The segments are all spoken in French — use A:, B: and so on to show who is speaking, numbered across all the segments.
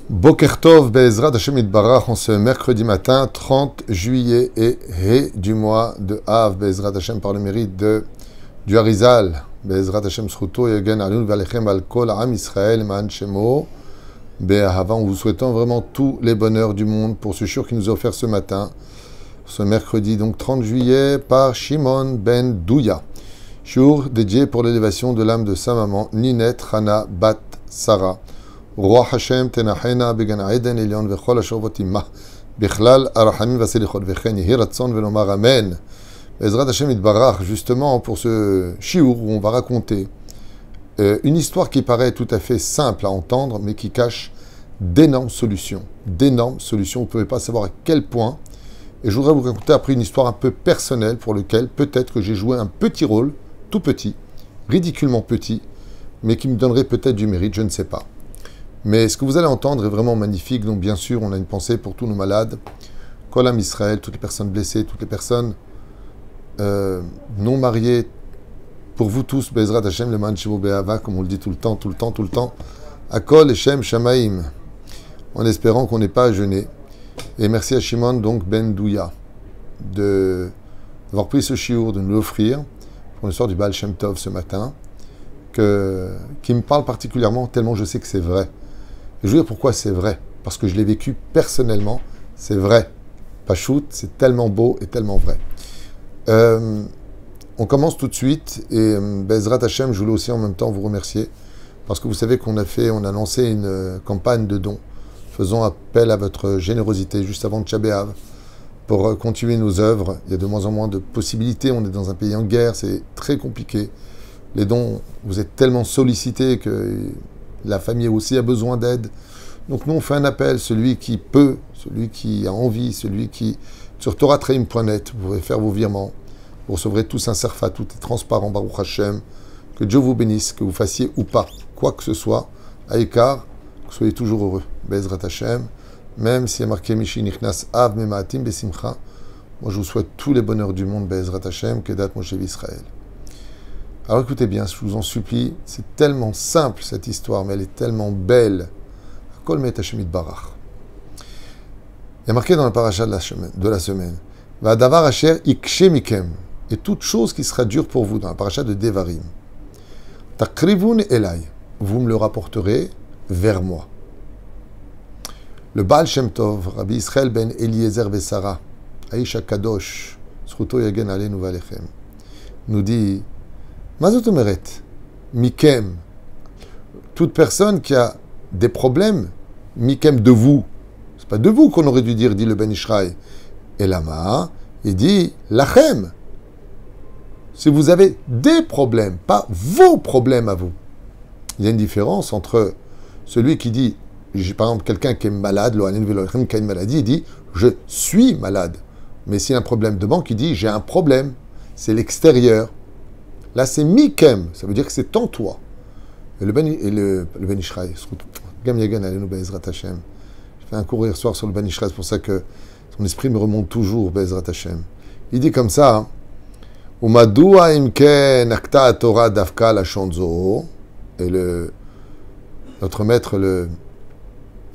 A: Boker Tov, Be'ezrat Hashem Yitbarach, en ce mercredi matin, 30 juillet et He du mois de Av, Be'ezrat Hashem, par le mérite du Harizal, Be'ezrat Hashem Sruto, Yagen Alun Valechem Al Kol Am Israël, Ma'an Shemo, Be'ahava, en vous souhaitant vraiment tous les bonheurs du monde pour ce shiur qui nous est offert ce matin, ce mercredi, donc 30 juillet, par Shimon Ben Douya. Shiur dédié pour l'élévation de l'âme de sa maman, Ninet Hana Bat Sarah. Roi Hashem tenachena began Eden Elion vechol ashovot imah bichlal arachamim vaselichot vechen yehi ratzon velomar amen. Bezrat Hashem Yitbarach, justement pour ce shiur où on va raconter une histoire qui paraît tout à fait simple à entendre mais qui cache d'énormes solutions. D'énormes solutions, vous ne pouvez pas savoir à quel point. Et je voudrais vous raconter après une histoire un peu personnelle pour laquelle peut-être que j'ai joué un petit rôle, tout petit, ridiculement petit, mais qui me donnerait peut-être du mérite, je ne sais pas. Mais ce que vous allez entendre est vraiment magnifique. Donc bien sûr, on a une pensée pour tous nos malades, Kolam Israël, toutes les personnes blessées, toutes les personnes non mariées, pour vous tous, Be'ezrat Hashem, le Man Shivu Be'ava, comme on le dit tout le temps, Akol Eshem Shamaim, en espérant qu'on n'ait pas à jeûner. Et merci à Shimon, donc Ben Douya, d'avoir pris ce shiur, de nous l'offrir pour l'histoire du Baal Shem Tov ce matin, qui me parle particulièrement, tellement je sais que c'est vrai. Et je veux dire pourquoi c'est vrai. Parce que je l'ai vécu personnellement, c'est vrai. Pachout, c'est tellement beau et tellement vrai. On commence tout de suite, et Be'ezrat Hashem, je voulais aussi en même temps vous remercier, parce que vous savez qu'on a lancé une campagne de dons, faisant appel à votre générosité juste avant Tcha B'Av, pour continuer nos œuvres. Il y a de moins en moins de possibilités, on est dans un pays en guerre, c'est très compliqué. Les dons, vous êtes tellement sollicités que la famille aussi a besoin d'aide. Donc nous, on fait un appel, celui qui peut, celui qui a envie, celui qui... Sur toratreim.net, vous pouvez faire vos virements. Vous recevrez tous un serfa, tout est transparent, Baruch Hashem. Que Dieu vous bénisse, que vous fassiez ou pas, quoi que ce soit, à écart, que vous soyez toujours heureux. Be'ezrat Hashem, même s'il y a marqué Mishi Nichnas Av Memaatim Besimcha, moi je vous souhaite tous les bonheurs du monde, Be'ezrat Hashem, Kedat Moshe Israël. Alors écoutez bien, je vous en supplie, c'est tellement simple cette histoire, mais elle est tellement belle. Kol Met Hashem Yitbarach. Il y a marqué dans la paracha de la semaine, Va'adavar asher ikshe mikem, et toute chose qui sera dure pour vous, dans la paracha de Devarim. Takrivun elai, vous me le rapporterez vers moi. Le Baal Shem Tov, Rabbi Israël ben Eliezer Vesara, Aisha Kadosh, Zchuto Yagen Aleinu Valechem, nous dit, Mazot omeret, mikem, toute personne qui a des problèmes, mikem de vous, c'est pas de vous qu'on aurait dû dire, dit le Ben Ishraï, et lama, il dit, lachem, si vous avez des problèmes, pas vos problèmes à vous. Il y a une différence entre celui qui dit, par exemple, quelqu'un qui est malade, qui a une maladie, il dit, je suis malade. Mais s'il y a un problème de banque, il dit, j'ai un problème, c'est l'extérieur. Là, c'est mikem, ça veut dire que c'est en toi. Et le Ben Ishraï, Gam Yagan Alenu Be'ezrat Hashem. J'ai fait un cours hier soir sur le Ben Ishraï, c'est pour ça que son esprit me remonte toujours, Be'ezrat Hashem. Il dit comme ça, Umadua imken akta Torah dafka la shonzo. Et notre maître, le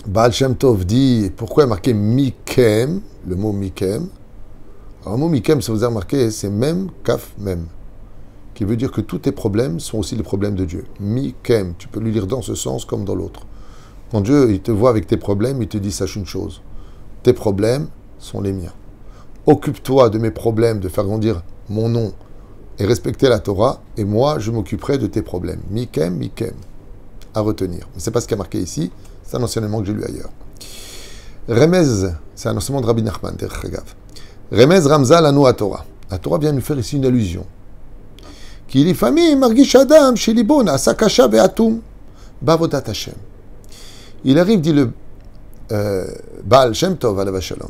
A: Baal Shem Tov, dit, pourquoi il a marqué mikem, le mot mikem. Alors le mot mikem, ça vous a remarqué, c'est même, kaf, même, qui veut dire que tous tes problèmes sont aussi les problèmes de Dieu. Mikem, tu peux lui lire dans ce sens comme dans l'autre. Quand Dieu il te voit avec tes problèmes, il te dit, sache une chose, tes problèmes sont les miens. Occupe-toi de mes problèmes, de faire grandir mon nom et respecter la Torah, et moi, je m'occuperai de tes problèmes. Mikem, mikem, à retenir. Mais c'est pas ce qui a marqué ici, c'est un enseignement que j'ai lu ailleurs. Remez, c'est un enseignement de Rabbi Nachman, Remez Ramza lanu à Torah. La Torah vient nous faire ici une allusion. Ki lifamim margish adam shelibo na'asa kasha be'atum ba'avodat Hashem. Il arrive, dit le Baal Shem Tov alav shalom,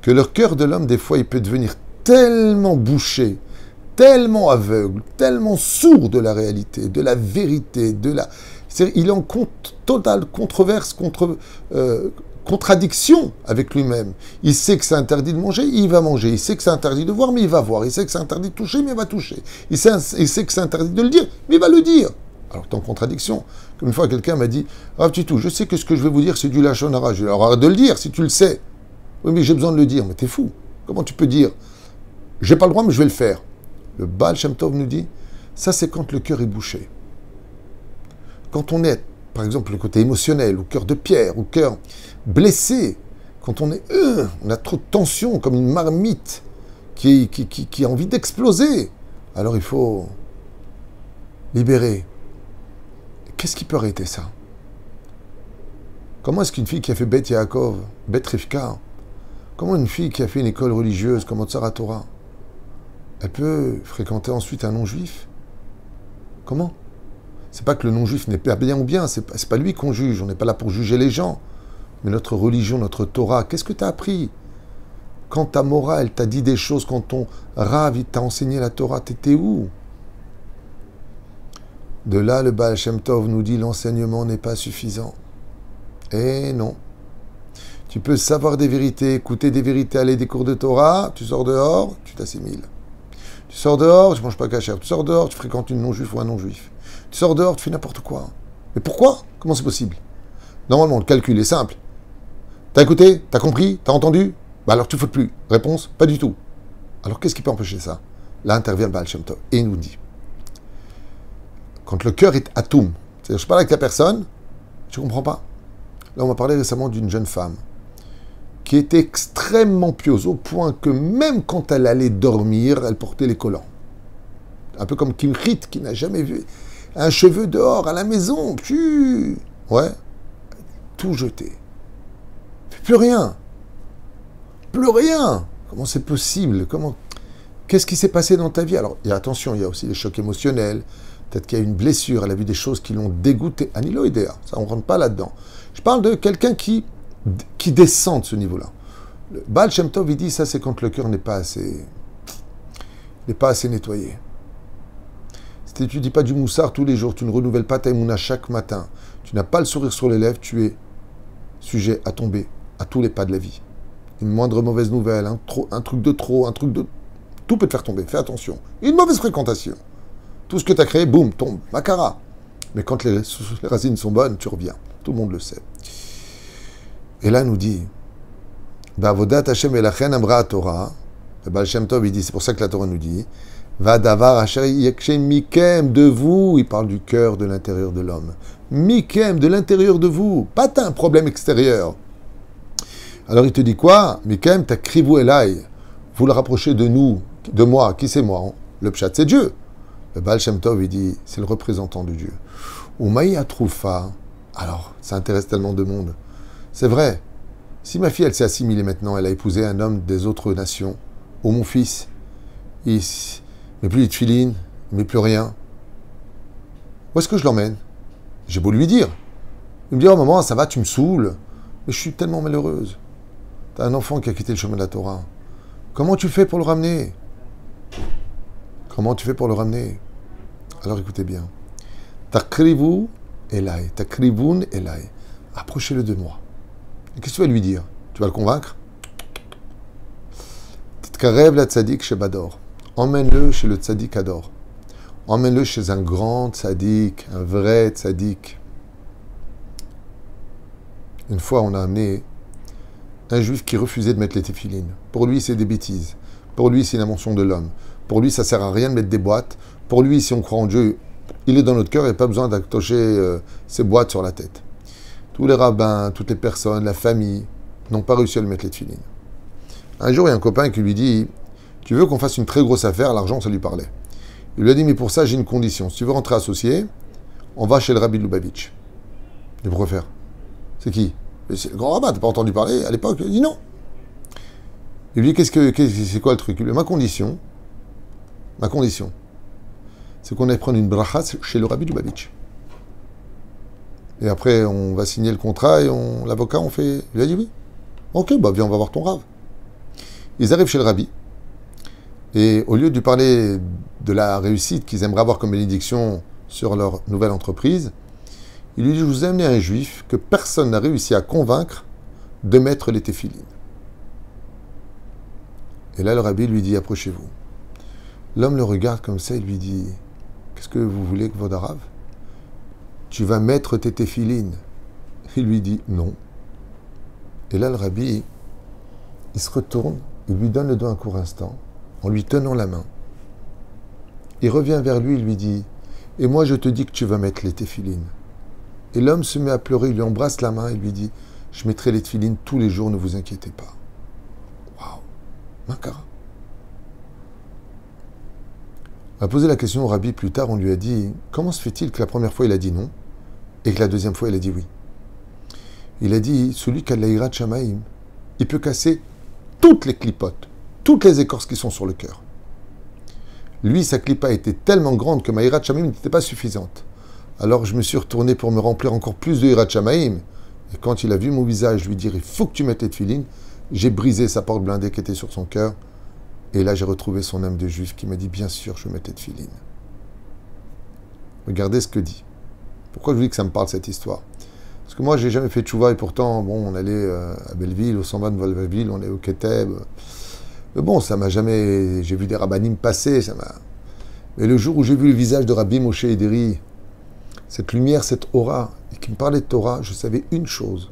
A: que le cœur de l'homme, des fois, il peut devenir tellement bouché, tellement aveugle, tellement sourd de la réalité, de la vérité, il est en totale controverse, contradiction avec lui-même. Il sait que c'est interdit de manger, il va manger. Il sait que c'est interdit de voir, mais il va voir. Il sait que c'est interdit de toucher, mais il va toucher. Il sait que c'est interdit de le dire, mais il va le dire. Alors tu es en contradiction. Comme une fois, quelqu'un m'a dit, Rav Titou, je sais que ce que je vais vous dire, c'est du lachon hara. Je lui ai dit, alors arrête de le dire, si tu le sais. Oui, mais j'ai besoin de le dire. Mais t'es fou. Comment tu peux dire, j'ai pas le droit, mais je vais le faire. Le Baal Shem Tov nous dit, ça c'est quand le cœur est bouché. Quand on est, par exemple, le côté émotionnel, ou cœur de pierre, ou cœur blessé, quand on est, on a trop de tension, comme une marmite qui a envie d'exploser, alors il faut libérer. Qu'est-ce qui peut arrêter ça? Comment est-ce qu'une fille qui a fait Bet Yaakov, Bet Rivka, comment une fille qui a fait une école religieuse comme Otsara Torah, elle peut fréquenter ensuite un non-juif? Comment? C'est pas que le non-juif n'est pas bien ou bien, c'est pas lui qu'on juge, on n'est pas là pour juger les gens. Mais notre religion, notre Torah, qu'est-ce que tu as appris? Quand ta morale t'a dit des choses, quand ton Rav t'a enseigné la Torah, t'étais où? De là, le Baal Shem Tov nous dit l'enseignement n'est pas suffisant. Eh non. Tu peux savoir des vérités, écouter des vérités, aller des cours de Torah, tu sors dehors, tu t'assimiles. Tu sors dehors, tu ne manges pas cachère. Tu sors dehors, tu fréquentes une non-juif ou un non-juif. Tu sors dehors, tu fais n'importe quoi. Mais pourquoi? Comment c'est possible? Normalement, le calcul est simple. T'as écouté? T'as compris? T'as entendu? Bah alors tu ne fautes plus. Réponse? Pas du tout. Alors qu'est-ce qui peut empêcher ça? Là intervient le Baal Shem Tov et il nous dit, quand le cœur est atoum, c'est-à-dire je parle avec la personne, je ne comprends pas. Là on m'a parlé récemment d'une jeune femme qui était extrêmement pieuse, au point que même quand elle allait dormir, elle portait les collants. Un peu comme Kim Rit, qui n'a jamais vu un cheveu dehors, à la maison. Ouais, tout jeté. Plus rien. Plus rien. Comment c'est possible? Qu'est-ce qui s'est passé dans ta vie? Alors, attention, il y a aussi des chocs émotionnels. Peut-être qu'il y a une blessure, elle a vu des choses qui l'ont dégoûté. Anilo Idea, ça, on ne rentre pas là-dedans. Je parle de quelqu'un qui descend de ce niveau-là. Le Baal Shem Tov, il dit, ça c'est quand le cœur n'est pas assez nettoyé. Si tu ne dis pas du moussard tous les jours, tu ne renouvelles pas ta émouna chaque matin, tu n'as pas le sourire sur les lèvres, tu es sujet à tomber à tous les pas de la vie. Une moindre mauvaise nouvelle, un truc de trop, tout peut te faire tomber, fais attention. Une mauvaise fréquentation. Tout ce que tu as créé, boum, tombe, macara. Mais quand les racines sont bonnes, tu reviens. Tout le monde le sait. Et là, nous dit, Ba'avodat Hashem elachen amra Torah. Le Baal Shem Tov, il dit, c'est pour ça que la Torah nous dit, Va davar asher yekshem mikem, de vous. Il parle du cœur, de l'intérieur de l'homme. Mikem, de l'intérieur de vous. Pas un problème extérieur. Alors il te dit quoi? Mikem, ta krivou elai. Vous le rapprochez de nous, de moi. Qui c'est moi? Le pshat, c'est Dieu. Le Baal Shem Tov, il dit, c'est le représentant de Dieu. Ou maïa troufa. Alors, ça intéresse tellement de monde. C'est vrai. Si ma fille, elle s'est assimilée maintenant, elle a épousé un homme des autres nations, ou mon fils, il met plus de tefilin, il met plus rien. Où est-ce que je l'emmène? J'ai beau lui dire. Il me dit, oh maman, ça va, tu me saoules. Mais je suis tellement malheureuse. T'as un enfant qui a quitté le chemin de la Torah. Comment tu fais pour le ramener? Comment tu fais pour le ramener? Alors écoutez bien. Takrivu elai, takrivun elai. Approchez-le de moi. Et qu'est-ce que tu vas lui dire? Tu vas le convaincre? Titkarev la tzadik chez Bador. Emmène-le chez le tzadik Ador. Emmène-le chez un grand tzadik, un vrai tzadik. Une fois, on a amené un juif qui refusait de mettre les téphilines. Pour lui, c'est des bêtises. Pour lui, c'est une invention de l'homme. Pour lui, ça ne sert à rien de mettre des boîtes. Pour lui, si on croit en Dieu, il est dans notre cœur et pas besoin d'accrocher ces boîtes sur la tête. Tous les rabbins, toutes les personnes, la famille, n'ont pas réussi à lui mettre les téphilines. Un jour, il y a un copain qui lui dit, tu veux qu'on fasse une très grosse affaire? L'argent, ça lui parlait. Il lui a dit, mais pour ça, j'ai une condition. Si tu veux rentrer associé, on va chez le Rabbi Lubavitch. Il dit, pourquoi faire? C'est qui? C'est le grand rabbin, t'as pas entendu parler à l'époque? Il dit non. Il lui dit, c'est quoi le truc? Il lui dit, ma condition, c'est qu'on aille prendre une bracha chez le Rabbi Lubavitch. Et après, on va signer le contrat et l'avocat, il lui a dit oui. Ok, bah viens, on va voir ton Rav. Ils arrivent chez le Rabbi. Et au lieu de lui parler de la réussite qu'ils aimeraient avoir comme bénédiction sur leur nouvelle entreprise, il lui dit, je vous ai amené un juif que personne n'a réussi à convaincre de mettre les téphilines. Et là, le Rabbi lui dit, approchez-vous. L'homme le regarde comme ça et lui dit, qu'est-ce que vous voulez que votre Rav? tu vas mettre tes téphilines. Il lui dit non. Et là, le rabbi, il se retourne, il lui donne le doigt un court instant, en lui tenant la main. Il revient vers lui, il lui dit, et moi je te dis que tu vas mettre les téphilines. Et l'homme se met à pleurer, il lui embrasse la main et lui dit, je mettrai les téphilines tous les jours, ne vous inquiétez pas. Waouh, Makara. On a posé la question au rabbi plus tard, on lui a dit, comment se fait-il que la première fois il a dit non, et que la deuxième fois il a dit oui? Il a dit, celui qui a de la hirat shamaïm, il peut casser toutes les clipotes, toutes les écorces qui sont sur le cœur. Lui, sa clipa était tellement grande que ma hirat shamaïm n'était pas suffisante. Alors je me suis retourné pour me remplir encore plus de hirat shamaïm. Et quand il a vu mon visage lui dire, il faut que tu mettes les tefilines, j'ai brisé sa porte blindée qui était sur son cœur. Et là, j'ai retrouvé son âme de juif qui m'a dit, bien sûr, je vais mettre les tefilines. Regardez ce que dit. Pourquoi je vous dis que ça me parle, cette histoire? Parce que moi, j'ai jamais fait tchouva et pourtant, bon, on allait à Belleville, au Samba de Valvaville, on est au Keteb. Mais bon, ça m'a jamais... J'ai vu des rabbinim passer, ça m'a... Mais le jour où j'ai vu le visage de Rabbi Moshe Ederi, cette lumière, cette aura, et qui me parlait de Torah, je savais une chose.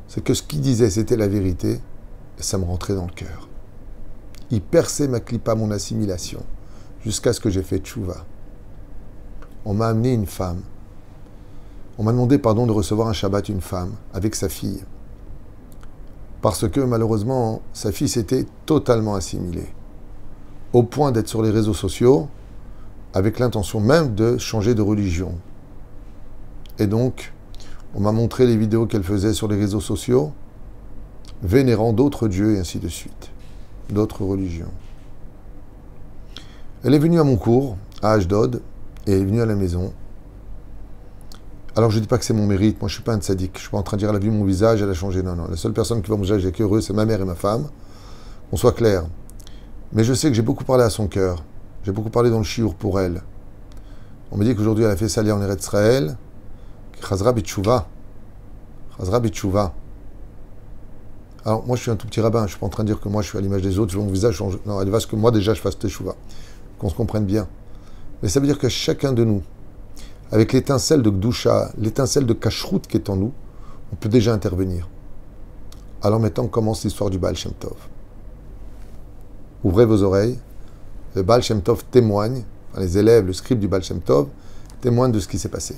A: C'est que ce qu'il disait, c'était la vérité, et ça me rentrait dans le cœur. Il perçait ma clipa, mon assimilation, jusqu'à ce que j'ai fait tchouva. On m'a amené une femme. On m'a demandé, de recevoir un Shabbat une femme, avec sa fille. Parce que, malheureusement, sa fille s'était totalement assimilée. Au point d'être sur les réseaux sociaux, avec l'intention même de changer de religion. Et donc, on m'a montré les vidéos qu'elle faisait sur les réseaux sociaux, vénérant d'autres dieux et ainsi de suite, d'autres religions. Elle est venue à mon cours, à Ashdod, et elle est venue à la maison. Alors je ne dis pas que c'est mon mérite, moi je ne suis pas un tzaddik, je ne suis pas en train de dire elle a vu mon visage, elle a changé, non. La seule personne qui voit mon visage et qui est heureux, c'est ma mère et ma femme, qu'on soit clair. Mais je sais que j'ai beaucoup parlé à son cœur, j'ai beaucoup parlé dans le chiour pour elle. On me dit qu'aujourd'hui elle a fait salir en Eretz Israël, Chazra B'Tchouva. Chazra B'Tchouva. Alors moi je suis un tout petit rabbin, je ne suis pas en train de dire que moi je suis à l'image des autres, je vois mon visage change. Non, elle va ce que moi déjà je fasse Teshuvah, qu'on se comprenne bien. Mais ça veut dire que chacun de nous, avec l'étincelle de Gdusha, l'étincelle de Kashrut qui est en nous, on peut déjà intervenir. Alors maintenant commence l'histoire du Baal Shem Tov. Ouvrez vos oreilles. Le Baal Shem Tov témoigne, enfin, les élèves, le scribe du Baal Shem Tov, témoignent de ce qui s'est passé.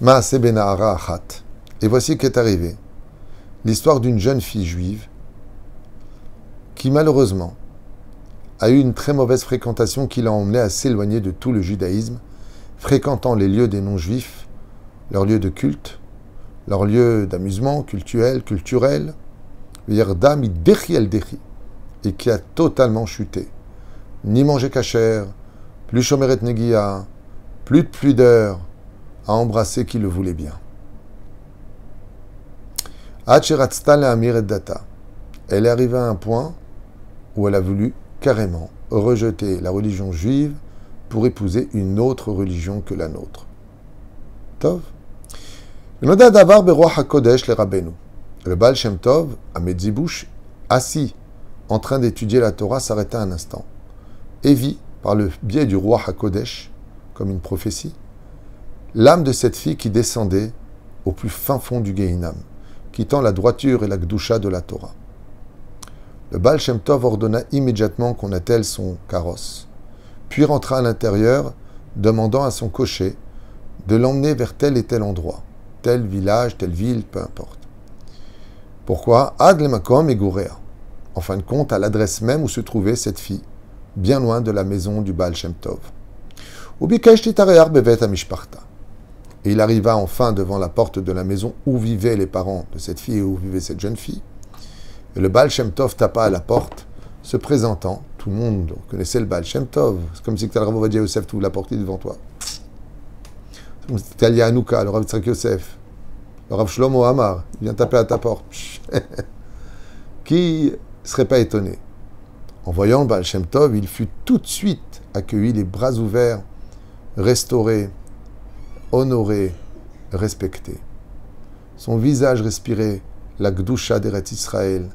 A: Maaseh ben Nahara Achat. Et voici qu'est arrivé l'histoire d'une jeune fille juive qui malheureusement a eu une très mauvaise fréquentation qui l'a emmenée à s'éloigner de tout le judaïsme, fréquentant les lieux des non-juifs, leurs lieux de culte, leurs lieux d'amusement culturel, et qui a totalement chuté. Ni manger cachère, plus shomeret negia, plus de pudeur, à embrasser qui le voulait bien. Elle est arrivée à un point où elle a voulu carrément rejeter la religion juive pour épouser une autre religion que la nôtre. Tov. Le Baal Shem Tov, à Medzibouche, assis, en train d'étudier la Torah, s'arrêta un instant et vit, par le biais du roi HaKodesh, comme une prophétie, l'âme de cette fille qui descendait au plus fin fond du Gehinam, quittant la droiture et la Gdusha de la Torah. Le Baal Shem Tov ordonna immédiatement qu'on attelle son carrosse, puis rentra à l'intérieur, demandant à son cocher de l'emmener vers tel et tel endroit, tel village, telle ville, peu importe. Pourquoi? Ad lemakom et Gouréa. En fin de compte, à l'adresse même où se trouvait cette fille, bien loin de la maison du Baal Shem Tov. Et il arriva enfin devant la porte de la maison où vivaient les parents de cette fille et où vivait cette jeune fille. Et le Baal Shem Tov tapa à la porte, se présentant. Tout le monde connaissait le Baal Shem Tov. C'est comme si tu as le Rav Ovadia Yosef t'ouvre la porte devant toi. C'est comme si tu allé à Hanouka, le Rav Tzrak Yosef. Le Rav Shlomo Amar, il vient taper à ta porte. Qui ne serait pas étonné? En voyant le Baal Shem Tov, il fut tout de suite accueilli, les bras ouverts, restauré, honoré, respecté. Son visage respirait la Gdusha d'Eretz Israël.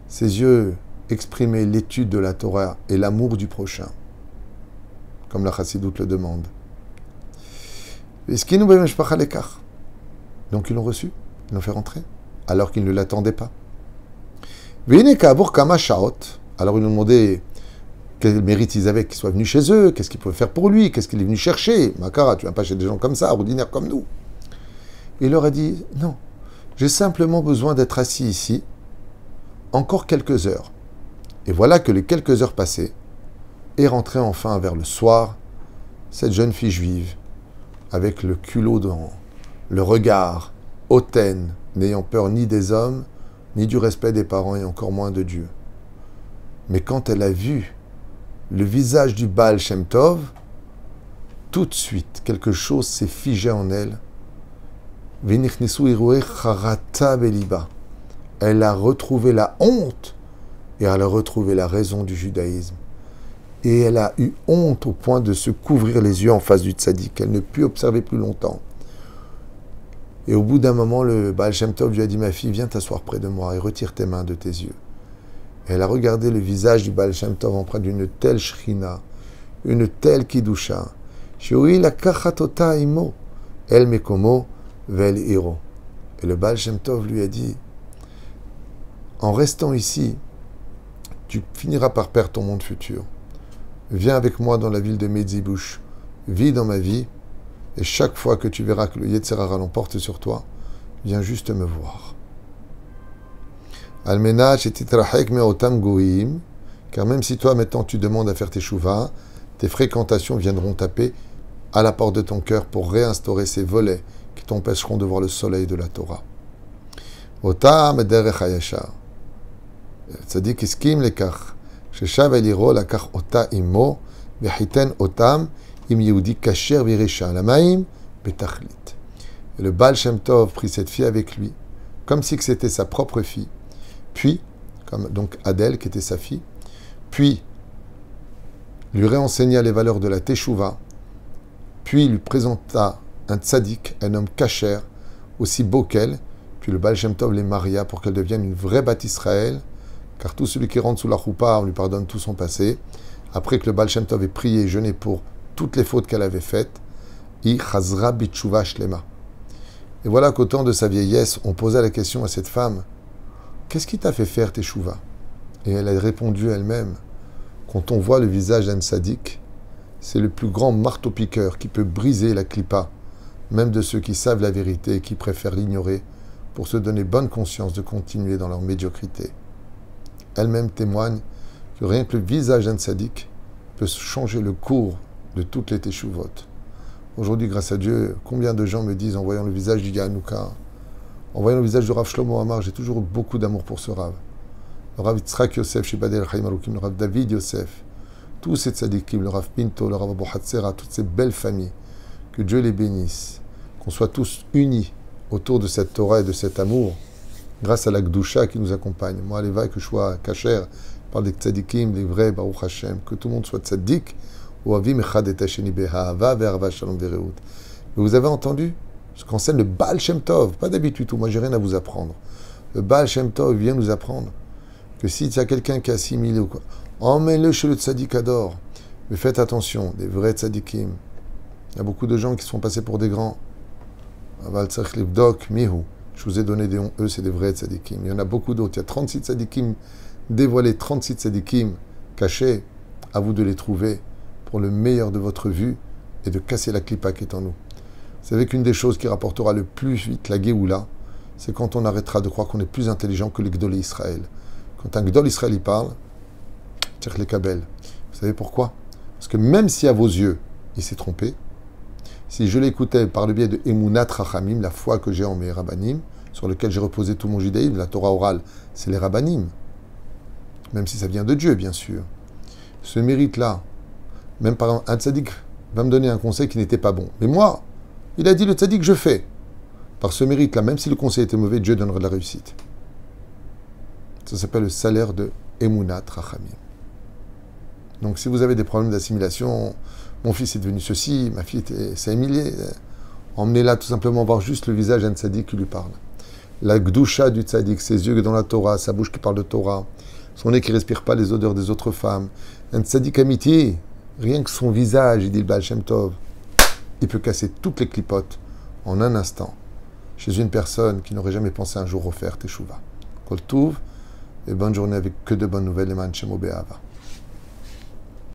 A: Ses yeux exprimaient l'étude de la Torah et l'amour du prochain, comme la Chassidoute le demande. Donc ils l'ont reçu, ils l'ont fait rentrer, alors qu'ils ne l'attendaient pas. Alors ils lui ont demandé quel mérite ils avaient qu'il soit venu chez eux, qu'est-ce qu'ils pouvaient faire pour lui, qu'est-ce qu'il est venu chercher. Makara, tu viens pas chez des gens comme ça, ordinaires comme nous. Il leur a dit, non, j'ai simplement besoin d'être assis ici, encore quelques heures. Et voilà que les quelques heures passées, est rentrée enfin vers le soir, cette jeune fille juive, avec le culot dans le regard, hautaine, n'ayant peur ni des hommes, ni du respect des parents, et encore moins de Dieu. Mais quand elle a vu le visage du Baal Shem Tov, tout de suite, quelque chose s'est figé en elle. Elle a retrouvé la honte et elle a retrouvé la raison du judaïsme. Et elle a eu honte au point de se couvrir les yeux en face du tzaddik. Elle ne put observer plus longtemps. Et au bout d'un moment, le Baal Shem Tov lui a dit, ma fille, viens t'asseoir près de moi et retire tes mains de tes yeux. Et elle a regardé le visage du Baal Shem Tov empreint d'une telle shrina, une telle kidusha. El mekomo vel hiro. Et le Baal Shem Tov lui a dit, en restant ici, tu finiras par perdre ton monde futur. Viens avec moi dans la ville de Medzibush, vis dans ma vie, et chaque fois que tu verras que le Yetzer Hara l'emporte sur toi, viens juste me voir. Almena shetitrachek me'otam goïm, car même si toi maintenant tu demandes à faire tes chouvas, tes fréquentations viendront taper à la porte de ton cœur pour réinstaurer ces volets qui t'empêcheront de voir le soleil de la Torah. Otam derech hayashar. Tzadik iskim lekach. ששב אל עירו לקח אותה עמו וחיתן אותם עם יהודי כשר וירשה למים בתכלית. Et le Baal Shem Tov prit cette fille avec lui, comme si c'était sa propre fille, puis, comme donc Adèle qui était sa fille, puis lui réenseigna les valeurs de la Teshuvah, puis lui présenta un tzaddik, un homme kasher, aussi beau qu'elle, puis le Baal Shem Tov les maria pour qu'elle devienne une vraie Bat Israël, car tout celui qui rentre sous la choupa, on lui pardonne tout son passé. Après que le Baal Shem Tov ait prié et jeûné pour toutes les fautes qu'elle avait faites, I chazra bitshuva shlema. Et voilà qu'au temps de sa vieillesse, on posait la question à cette femme, qu'est-ce qui t'a fait faire tes chouvas? Et elle a répondu elle-même, quand on voit le visage d'un tzaddik, c'est le plus grand marteau-piqueur qui peut briser la clipa, même de ceux qui savent la vérité et qui préfèrent l'ignorer pour se donner bonne conscience de continuer dans leur médiocrité. Elle-même témoigne que rien que le visage d'un tzaddik peut changer le cours de toutes les teshuvot. Aujourd'hui, grâce à Dieu, combien de gens me disent, en voyant le visage du Yanouka, en voyant le visage du Rav Shlomo Amar, j'ai toujours beaucoup d'amour pour ce Rav. Le Rav Yitzhak Yosef, Shibadel Chaim Arukim, le Rav David Yosef, tous ces tzaddikim, le Rav Pinto, le Rav Abu Hatzera, toutes ces belles familles, que Dieu les bénisse, qu'on soit tous unis autour de cette Torah et de cet amour, grâce à la Gdusha qui nous accompagne. Moi, Léva, que je sois kasher, par des tzadikim, des vrais, Baruch Hashem, que tout le monde soit tzadik, ou avim echad et hasheni beha'ava ve'arva shalom ve'reut. Mais vous avez entendu ce qu'enseigne le Baal Shem Tov, pas d'habitude, tout, moi j'ai rien à vous apprendre. Le Baal Shem Tov vient nous apprendre que si il y a quelqu'un qui a assimilé ou quoi, emmène-le chez le tzadik ador. Mais faites attention, des vrais tzadikim. Il y a beaucoup de gens qui sont passés pour des grands. Aval tzarich livdok mihu. Je vous ai donné des noms, eux c'est des vrais tzadikim. Il y en a beaucoup d'autres. Il y a 36 tzadikim dévoilés, 36 tzadikim cachés. À vous de les trouver pour le meilleur de votre vue et de casser la clipa qui est en nous. Vous savez qu'une des choses qui rapportera le plus vite la Géoula, c'est quand on arrêtera de croire qu'on est plus intelligent que les Gdol Israël. Quand un Gdol Israël y parle, tire les kabel. Vous savez pourquoi? Parce que même si à vos yeux, il s'est trompé, si je l'écoutais par le biais de Emunat Rachamim, la foi que j'ai en mes rabbanim, sur lequel j'ai reposé tout mon judaïsme, la Torah orale, c'est les rabbanim. Même si ça vient de Dieu, bien sûr. Ce mérite-là, même par exemple, un tzaddik va me donner un conseil qui n'était pas bon. Mais moi, il a dit le tzaddik, je fais. Par ce mérite-là, même si le conseil était mauvais, Dieu donnerait de la réussite. Ça s'appelle le salaire de Emunat Rachamim. Donc si vous avez des problèmes d'assimilation, mon fils est devenu ceci, ma fille s'est humiliée, emmenez-la tout simplement voir juste le visage d'un tzaddik qui lui parle. La gdusha du tzaddik, ses yeux dans la Torah, sa bouche qui parle de Torah, son nez qui ne respire pas les odeurs des autres femmes. Un tzaddik amitié, rien que son visage, il dit le Baal Shem Tov. il peut casser toutes les clipotes en un instant chez une personne qui n'aurait jamais pensé un jour refaire Teshuvah. Kol Tuv, et bonne journée avec que de bonnes nouvelles, Eman Shemo Be'ava.